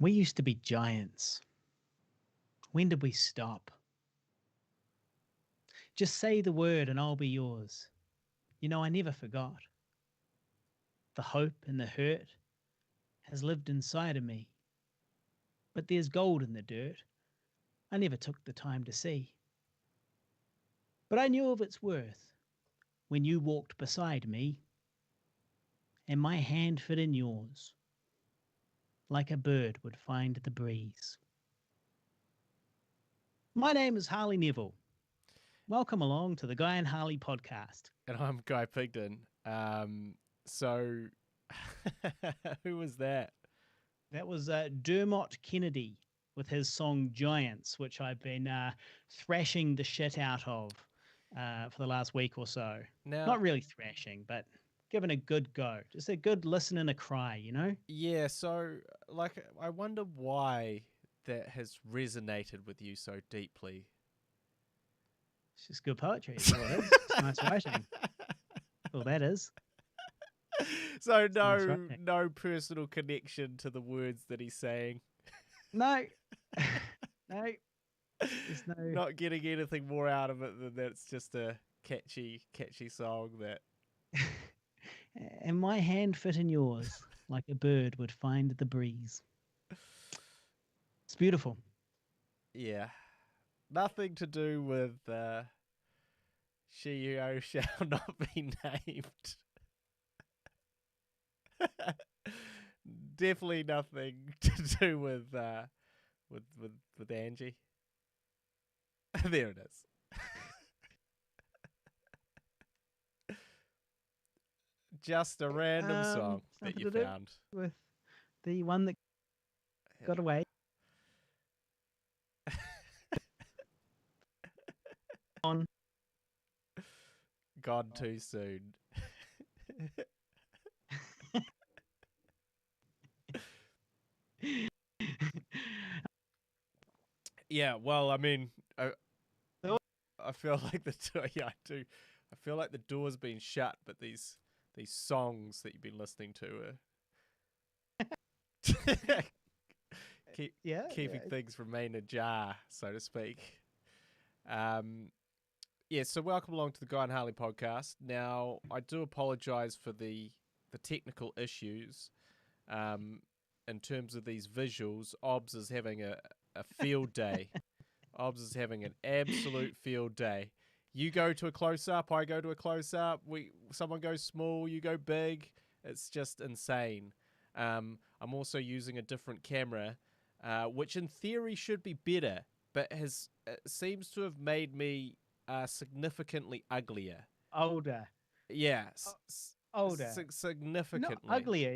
We used to be giants. When did we stop? Just say the word and I'll be yours. You know, I never forgot. The hope and the hurt has lived inside of me. But there's gold in the dirt I never took the time to see. But I knew of its worth when you walked beside me, and my hand fit in yours like a bird would find the breeze. My name is Harley Neville. Welcome along to the Guy and Harley podcast. And I'm Guy Pigden. So, who was that? That was Dermot Kennedy with his song Giants, which I've been thrashing the shit out of for the last week or so. Now, Not really thrashing, but giving a good go. Just a good listen and a cry, you know? yeah, so, I wonder why that has resonated with you so deeply. It's just good poetry. Is all it is. It's nice writing. Well, that is. So, nice writing. no personal connection to the words that he's saying. No. No. There's no. Not getting anything more out of it than that it's just a catchy song that... And my hand fit in yours like a bird would find the breeze. It's beautiful. Yeah. Nothing to do with she who shall not be named. Definitely nothing to do with Angie. There it is. Just a random song that you found. With the one that got away. On. Gone too soon. Yeah, well, I mean, I feel like I feel like the door's been shut, but these songs that you've been listening to are keeping things remain ajar, so to speak. Yeah, so welcome along to the Guy and Harley podcast. Now, I do apologise for the technical issues. In terms of these visuals, Obs is having a field day. Obs is having an absolute field day. You go to a close-up, I go to a close-up, someone goes small, you go big. It's just insane. I'm also using a different camera, which in theory should be better, but seems to have made me significantly uglier. Older. Yeah. Older. Significantly. Not uglier.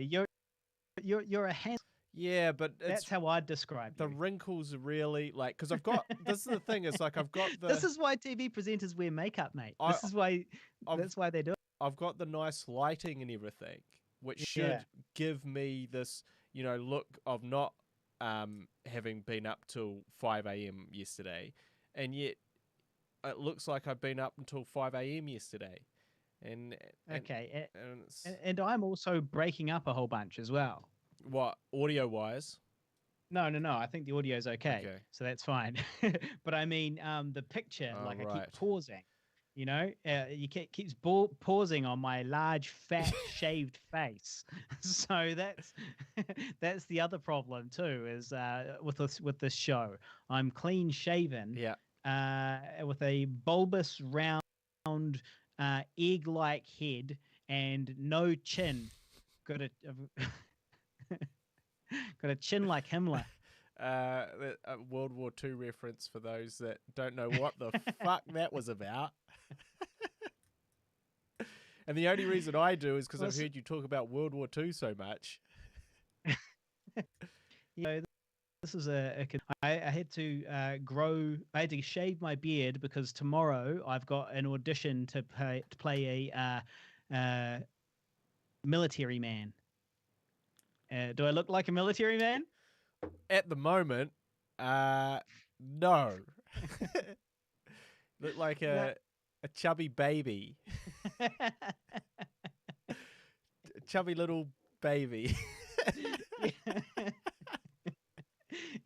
You're a handsome. Yeah, but that's how I'd describe the you. Wrinkles are really because I've got this is the thing. It's like I've got the. This is why TV presenters wear makeup, mate. That's why they do it. I've got the nice lighting and everything, which should give me this, look of not having been up till 5 a.m. yesterday, and yet it looks like I've been up until 5 a.m. yesterday. And I'm also breaking up a whole bunch as well. What, audio wise? No. I think the audio is okay, so that's fine. But I mean, the picture, I keep pausing. You keeps pausing on my large, fat, shaved face. So that's the other problem too. Is with this show, I'm clean shaven. Yeah. With a bulbous, round, egg-like head and no chin. Got a chin like Himmler. A World War II reference for those that don't know what the fuck that was about. And the only reason I do is because I've heard you talk about World War II so much. This is I had to I had to shave my beard because tomorrow I've got an audition to play a military man. Do I look like a military man? At the moment, no. Look like a chubby baby. Chubby little baby.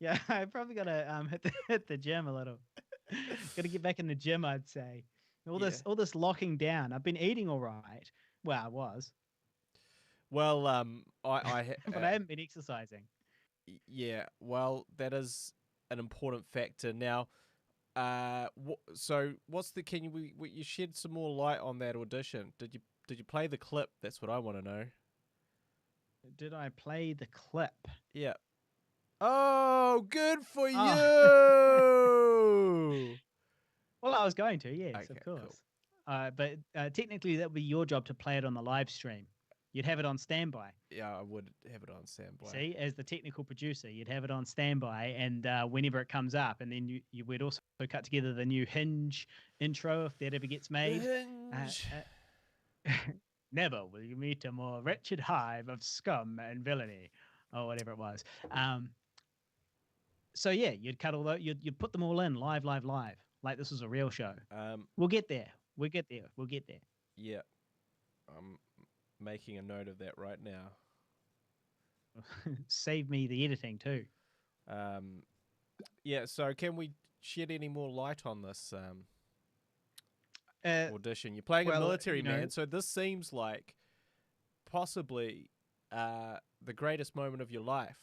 Yeah, I probably gotta hit the gym a little. Gotta get back in the gym, I'd say. Yeah. All this locking down. I've been eating all right. Well, I was, Well, but I haven't been exercising. yeah. Well, that is an important factor. Now, so what's the? Can you shed some more light on that audition? Did you play the clip? That's what I want to know. Did I play the clip? Yeah. Oh, good for Oh, you. well, I was going to, yes, of Okay, cool. course. But technically, that would be your job to play it on the live stream. You'd have it on standby. Yeah, I would have it on standby. See, as the technical producer, you'd have it on standby, and whenever it comes up, and then you would also cut together the new Hinge intro if that ever gets The made. hinge. Never will you meet a more wretched hive of scum and villainy, or whatever it was. So yeah, you'd cut all that. You'd put them all in live, like this was a real show. We'll get there. We'll get there. We'll get there. Yeah, I'm making a note of that right now. Save me the editing too. Yeah. So, can we shed any more light on this audition? You're playing a military man, so this seems like possibly the greatest moment of your life.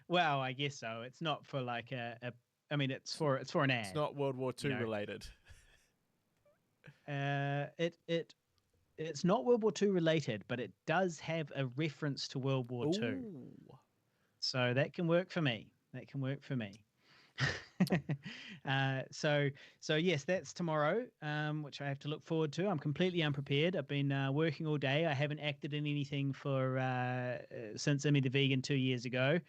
Well, I guess so. It's not for like I mean, it's for an ad. It's not World War II related. It's not World War II related, but it does have a reference to World War II. Ooh. So that can work for me. That can work for me. So yes, that's tomorrow, which I have to look forward to. I'm completely unprepared. I've been working all day. I haven't acted in anything for since Emmy the Vegan 2 years ago,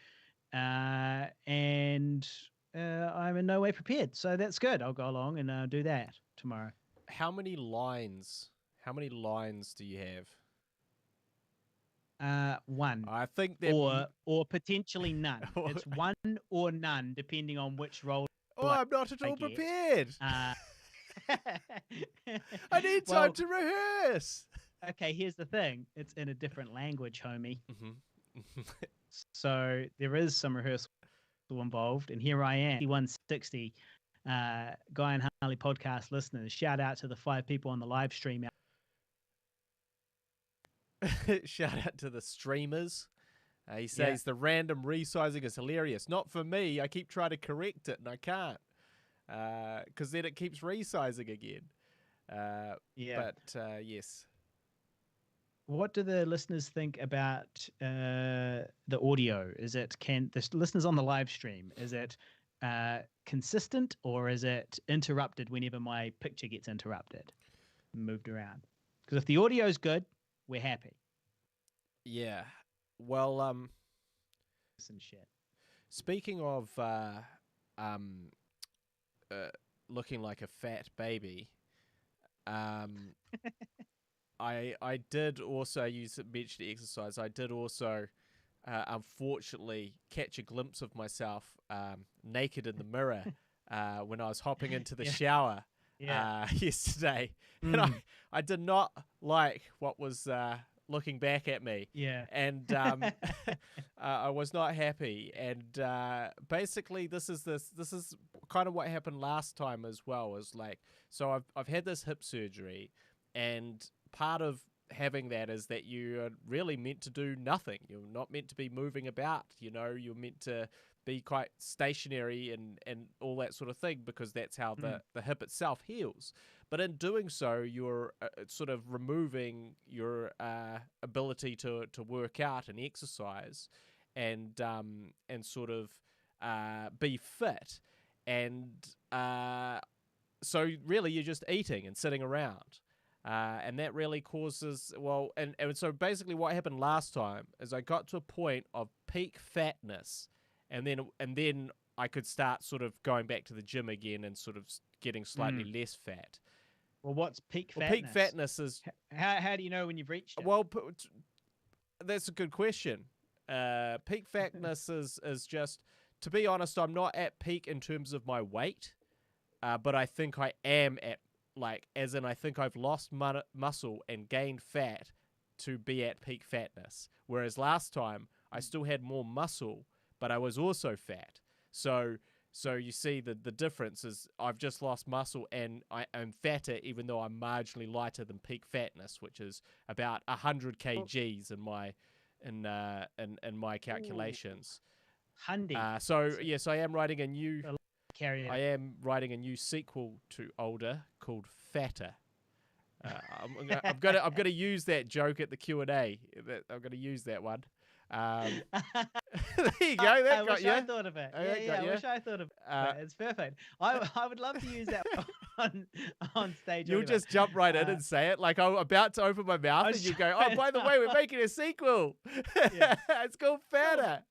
and I'm in no way prepared. So that's good. I'll go along and do that tomorrow. How many lines? How many lines do you have? One. I think that or potentially none. It's one or none, depending on which role. Oh, I'm not at all prepared. I need time to rehearse. Okay, here's the thing. It's in a different language, homie. Mm-hmm. So there is some rehearsal involved. And here I am, 160 Guy and Harley podcast listeners. Shout out to the 5 people on the live stream. Shout out to the streamers. He says the random resizing is hilarious. Not for me. I keep trying to correct it and I can't. Because then it keeps resizing again. But yes. What do the listeners think about the audio? Can the listeners on the live stream, is it consistent or is it interrupted whenever my picture gets interrupted, moved around? Because if the audio is good, we're happy. Yeah. Well, Some shit. Speaking of looking like a fat baby, I did also mentioned exercise. I did also unfortunately catch a glimpse of myself naked in the mirror when I was hopping into the shower yesterday, and I did not like what was looking back at me. Yeah. And I was not happy. And basically this is kind of what happened last time as well. Is like, so I've had this hip surgery, and part of having that is that you are really meant to do nothing. You're not meant to be moving about, you're meant to be quite stationary and all that sort of thing, because that's how the hip itself heals. But in doing so, you're sort of removing your ability to work out and exercise and sort of be fit. And so really you're just eating and sitting around. And that really causes, and so basically what happened last time is I got to a point of peak fatness, and then I could start sort of going back to the gym again and sort of getting slightly less fat. Well, what's peak fatness? Peak fatness is... How do you know when you've reached it? Well, that's a good question. Peak fatness is just, to be honest, I'm not at peak in terms of my weight, but I think I am at, as in I think I've lost muscle and gained fat to be at peak fatness. Whereas last time, I still had more muscle, but I was also fat. So you see the difference is I've just lost muscle and I am fatter, even though I'm marginally lighter than peak fatness, which is about 100 kgs in my calculations. Handy. So yes, I am writing a new. Carry I it. am writing a new sequel to Older called Fatter. I'm gonna use that joke at the Q&A. I'm gonna use that one. There you go. That I got wish you. I thought of it. That I wish I thought of it. It's perfect. I would love to use that on stage. You'll Oliver. just jump right in and say it. Like I'm about to open my mouth and you go, "Oh, by the way, we're making a sequel. It's called Fatter."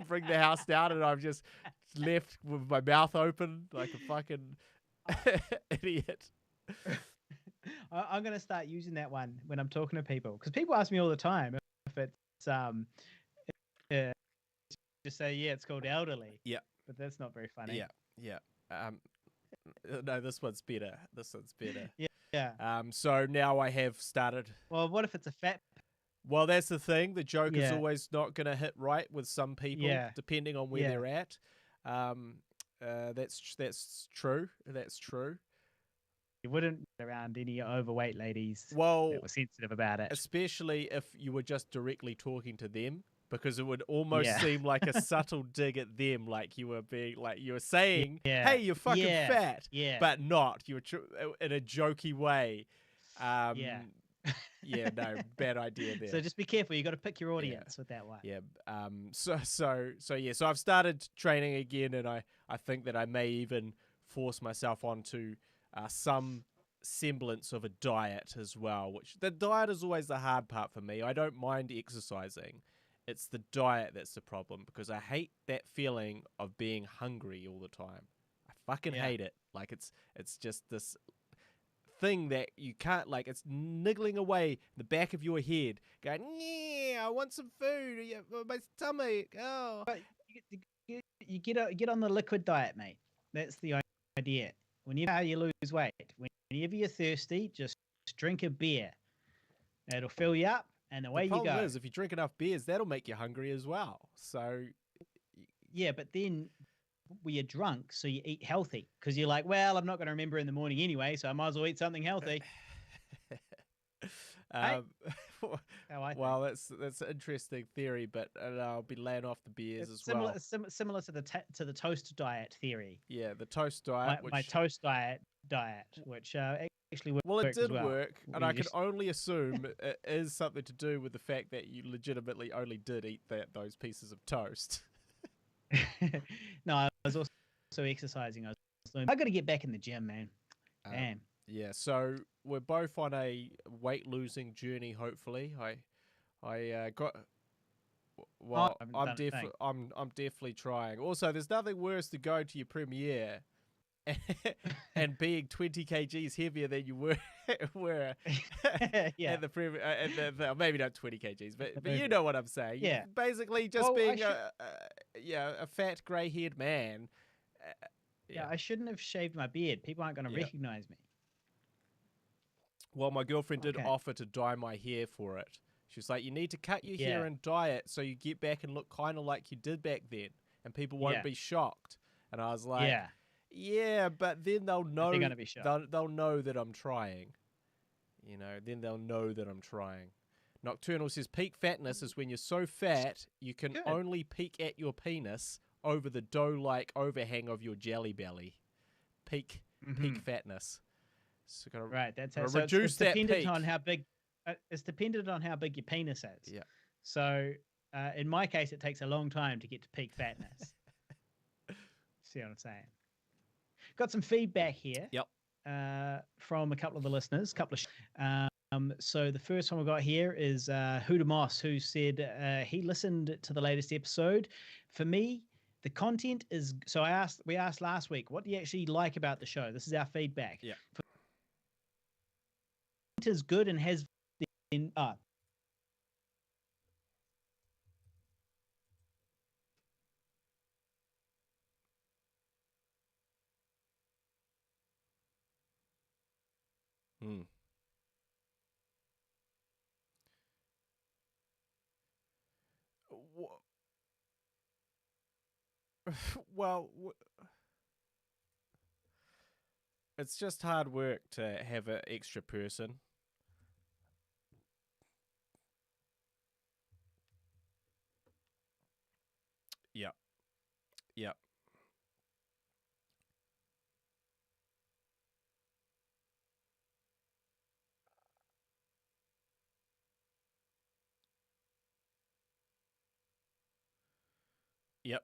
Bring the house down, and I'm just left with my mouth open like a fucking idiot. I'm going to start using that one when I'm talking to people, because people ask me all the time if it's just say it's called elderly. Yeah, but that's not very funny. Yeah. No, this one's better. Yeah. So now I have started. Well, what if it's a fat? Well, that's the thing. The joke is always not going to hit right with some people, depending on where they're at. That's true. That's true. You wouldn't be around any overweight ladies that were sensitive about it. Especially if you were just directly talking to them, because it would almost seem like a subtle dig at them, like you were saying, "Hey, you're fucking fat," but not. You were in a jokey way. No, bad idea there. So just be careful. You got to pick your audience with that one. Yeah. So I've started training again, and I think that I may even force myself onto some semblance of a diet as well. Which the diet is always the hard part for me. I don't mind exercising. It's the diet that's the problem, because I hate that feeling of being hungry all the time. I fucking hate it. Like it's just this thing that you can't, like, it's niggling away in the back of your head, going, "Yeah, I want some food. My stomach. Oh." But you get on the liquid diet, mate. That's the idea. Whenever you lose weight, whenever you're thirsty, just drink a beer. It'll fill you up, and away you go. The problem is, if you drink enough beers, that'll make you hungry as well. So yeah, but then you're drunk, so you eat healthy, because you're like, well, I'm not going to remember in the morning anyway, so I might as well eat something healthy. Well, that's an interesting theory, but I'll be laying off the beers as well. Similar to the toast diet theory. Yeah, the toast diet. My toast diet, which actually worked. Well, it did well. work, and I can only assume it is something to do with the fact that you legitimately only did eat those pieces of toast. No, I was also exercising. I got to get back in the gym, man. Damn. Yeah, so we're both on a weight losing journey. Hopefully, I got. Well, I'm definitely trying. Also, there's nothing worse than going to your premiere and being 20 kgs heavier than you were at the premiere. Maybe not 20 kgs, but you know what I'm saying. Yeah, basically just being a fat grey-haired man. I shouldn't have shaved my beard. People aren't going to recognize me. Well, my girlfriend did offer to dye my hair for it. She was like, "You need to cut your hair and dye it so you get back and look kind of like you did back then, and people won't be shocked." And I was like, "Yeah, but then they'll know. They're gonna be shocked. They'll know that I'm trying. Then they'll know that I'm trying." Nocturnal says, "Peak fatness is when you're so fat you can only peek at your penis over the dough-like overhang of your jelly belly. Peak fatness." So that's how. Reduce that dependent peak. on how big. It's dependent on how big your penis is. Yeah. So, in my case, it takes a long time to get to peak fatness. See what I'm saying? Got some feedback here. Yep. From a couple of the listeners. So the first one we got here is Huda Moss, who said he listened to the latest episode. For me, the content is. So we asked last week, what do you actually like about the show? This is our feedback. Yeah. Is good and has been Well, it's just hard work to have an extra person. Yep. Yep. Yep.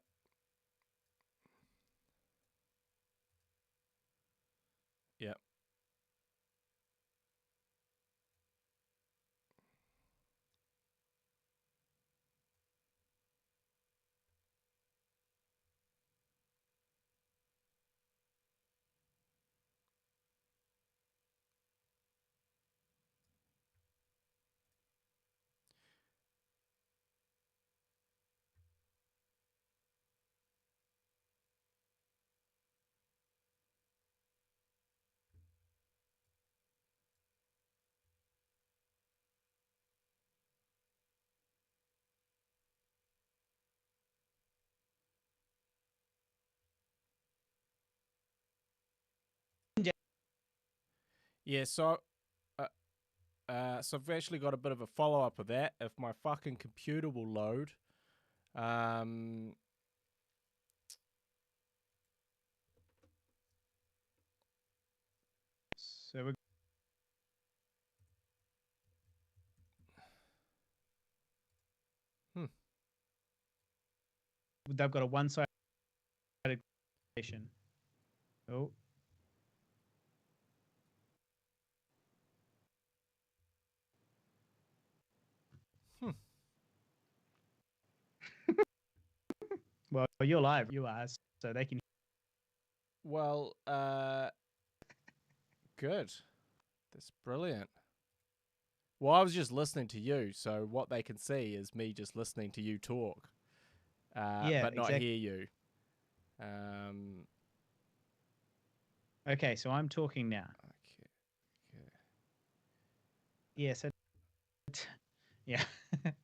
Yep. Yeah. Uh, so I've actually got a bit of a follow up of that. If my fucking computer will load, um, So hmm. they've got a one-sided station. Oh, Hmm. well, you're live. You are, so they can. Well, good. That's brilliant. Well, I was just listening to you, so what they can see is me just listening to you talk, Yeah, but not exactly. hear you. Um, Okay, so I'm talking now. okay. Okay. Yeah, so yeah.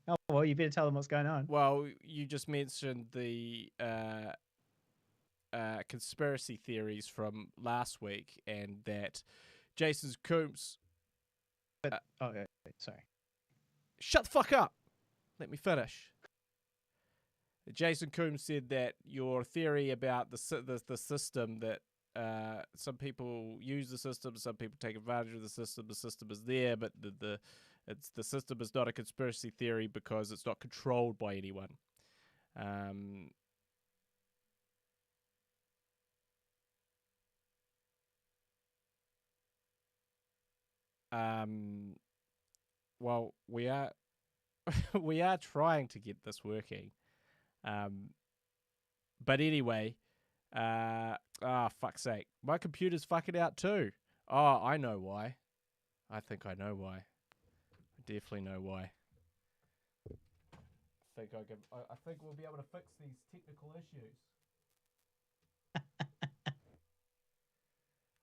Oh well, you better tell them what's going on. Well, you just mentioned the conspiracy theories from last week, and that Jason Coombs. But okay, sorry. Shut the fuck up. Let me finish. Jason Coombs said that your theory about the system, that some people use the system, some people take advantage of the system. The system is there, but the system is not a conspiracy theory because it's not controlled by anyone. Um, um, well, we are we are trying to get this working. Um, but anyway, fuck's sake, my computer's fucking out too. Oh, I know why. I think I know why. I definitely know why. I think we'll be able to fix these technical issues.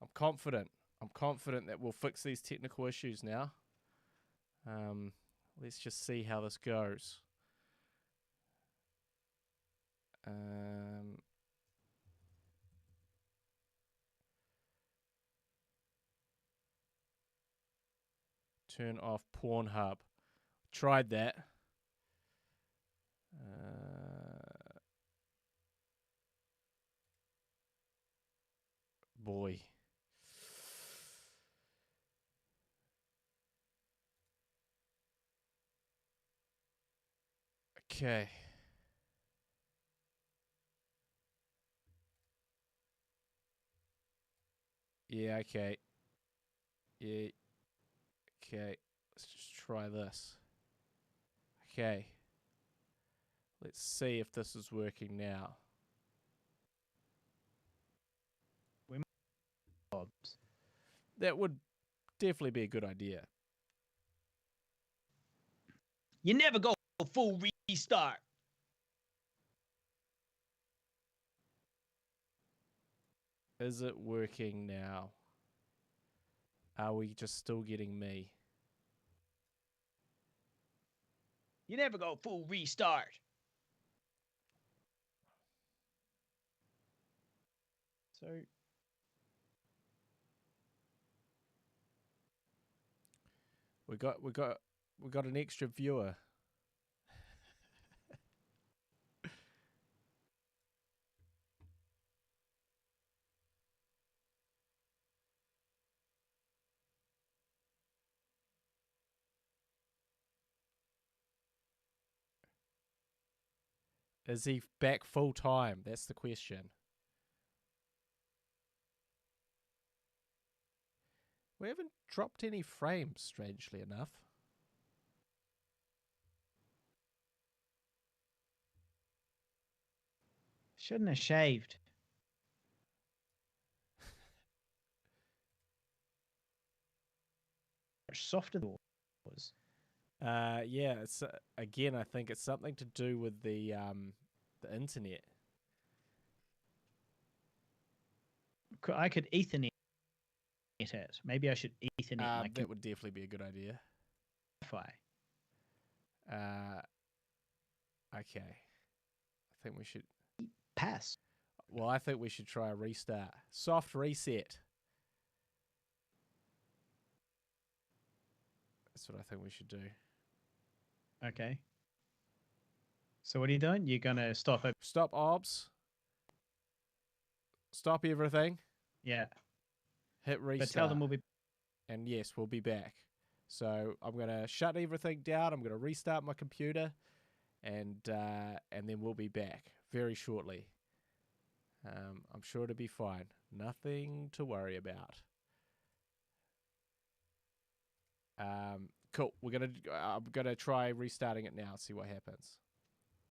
I'm confident. I'm confident that we'll fix these technical issues now. Um, let's just see how this goes. Um, turn off Pornhub. Tried that. Boy. Okay. Yeah, okay. Yeah. Okay. Let's just try this. Okay. Let's see if this is working now. We Bobs. That would definitely be a good idea. You never go full restart. Is it working now? Are we just still getting me? You never go full restart. So we got an extra viewer. Is he back full time? That's the question. We haven't dropped any frames, strangely enough. shouldn't have shaved. Much softer than it was. Yeah. It's again. I think it's something to do with the internet. I could Ethernet it. Maybe I should Ethernet my That would definitely be a good idea. Wi-Fi. Okay. I think we should. Pass. Well, I think we should try a restart. Soft reset. That's what I think we should do. Okay. So what are you doing? You're gonna stop it? Stop obs. Stop everything. Yeah. Hit restart. But tell them we'll be. And yes, we'll be back. So I'm going to shut everything down. I'm going to restart my computer, and then we'll be back very shortly. I'm sure it'll be fine. Nothing to worry about. Cool. I'm gonna try restarting it now. See what happens.